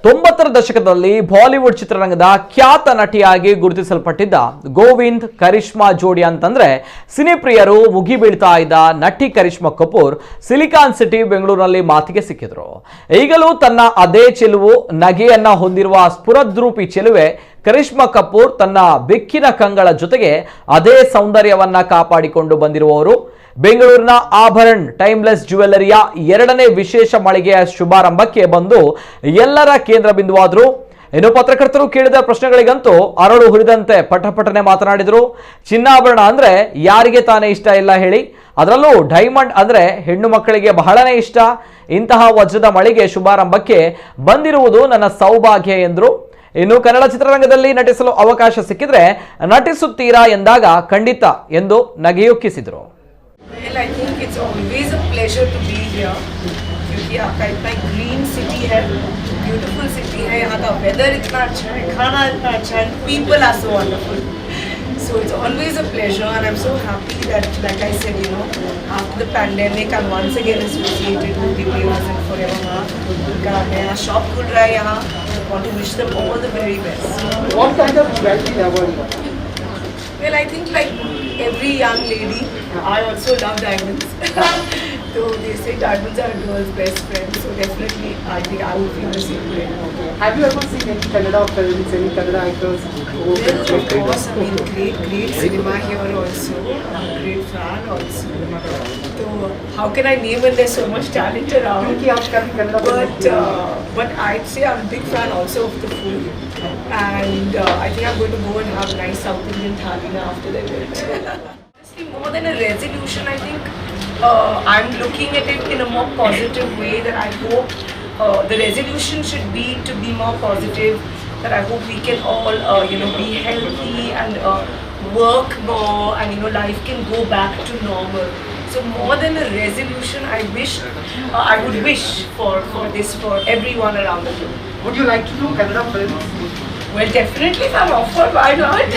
ತೊಂಬತ್ತರ ದಶಕದಲ್ಲಿ ಬಾಲಿವುಡ್ ಚಿತ್ರರಂಗದ ಖ್ಯಾತ ನಟಿಯಾಗಿ ಗುರುತಿಸಲ್ಪಟ್ಟಿದ್ದ ಗೋವಿಂದ್ ಕರಿಷ್ಮಾ ಜೋಡಿ ಅಂತಂದ್ರೆ ಸಿನಿಪ್ರಿಯರು ಮುಗಿಬೀಳ್ತಾ ಇದ್ದ ನಟಿ ಕರಿಷ್ಮಾ ಕಪೂರ್ ಸಿಲಿಕಾನ್ ಸಿಟಿ ಬೆಂಗಳೂರಿನಲ್ಲಿ ಮಾತಿಗೆ ಸಿಕ್ಕಿದ್ರು. ಈಗಲೂ ತನ್ನ ಅದೇ ಚೆಲುವು ನಗೆಯನ್ನ ಹೊಂದಿರುವ ಸ್ಫುರದ್ರೂಪಿ ಚೆಲುವೆ ಕರಿಷ್ಮಾ ಕಪೂರ್ ತನ್ನ ಬೆಕ್ಕಿನ ಕಂಗಳ ಜೊತೆಗೆ ಅದೇ ಸೌಂದರ್ಯವನ್ನ ಕಾಪಾಡಿಕೊಂಡು ಬಂದಿರುವವರು. ಬೆಂಗಳೂರಿನ ಆಭರಣ್ ಟೈಮ್ಲೆಸ್ ಜ್ಯುವೆಲ್ಲರಿಯ 2ನೇ ವಿಶೇಷ ಮಳಿಗೆಯ ಶುಭಾರಂಭಕ್ಕೆ ಬಂದು ಎಲ್ಲರ ಕೇಂದ್ರ ಬಿಂದುವಾದ್ರು. ಇನ್ನು ಪತ್ರಕರ್ತರು ಕೇಳಿದ ಪ್ರಶ್ನೆಗಳಿಗಂತೂ ಅರಳು ಹುರಿದಂತೆ ಪಟಪಟನೆ ಮಾತನಾಡಿದರು. ಚಿನ್ನಾಭರಣ ಅಂದ್ರೆ ಯಾರಿಗೆ ತಾನೇ ಇಷ್ಟ ಇಲ್ಲ ಹೇಳಿ, ಅದರಲ್ಲೂ ಡೈಮಂಡ್ ಅಂದ್ರೆ ಹೆಣ್ಣು ಮಕ್ಕಳಿಗೆ ಬಹಳನೇ ಇಷ್ಟ. ಇಂತಹ ವಜ್ರದ ಮಳಿಗೆ ಶುಭಾರಂಭಕ್ಕೆ ಬಂದಿರುವುದು ನನ್ನ ಸೌಭಾಗ್ಯ ಎಂದರು. ಇನ್ನು ಕನ್ನಡ ಚಿತ್ರರಂಗದಲ್ಲಿ ನಟಿಸಲು ಅವಕಾಶ ಸಿಕ್ಕಿದ್ರೆ ನಟಿಸುತ್ತೀರಾ ಎಂದಾಗ ಖಂಡಿತ ಎಂದು ನಗೆಯುಕ್ಕಿಸಿದರು. Well, I think it's always a pleasure to be here. क्योंकि आपका इतना ग्रीन सिटी है, ब्यूटीफुल सिटी है. यहाँ का वेदर इतना अच्छा है, खाना इतना अच्छा है, people are so wonderful. So it's always a pleasure, and I'm so happy that, like I said, after the pandemic, I'm once again associated with Beauty House and Forever Mark. उनका नया shop खुल रहा है यहाँ. I want to wish them all the very best. What kind of jewelry level? Well, I think like every young lady, I also love diamonds. So they say diamonds are a girl's best friend. So definitely, I think I would feel the same way. Have you ever seen any Kannada films, any Kannada actors? Well, of course, I mean, great cinema here also. I'm a great fan also. So how can I name when there's so much talent around? क्योंकि आप कभी Kannada But I'd say I'm a big fan also of the food. And I think I'm going to go and have a nice South Indian thali now after the event. Honestly, more than a resolution, I think I'm looking at it in a more positive way. That I hope the resolution should be to be more positive. That I hope we can all, be healthy and work more, and life can go back to normal. So more than a resolution, I would wish for this for everyone around the globe. Would you like to do Kannada films? Well, definitely if I'm offered, why not?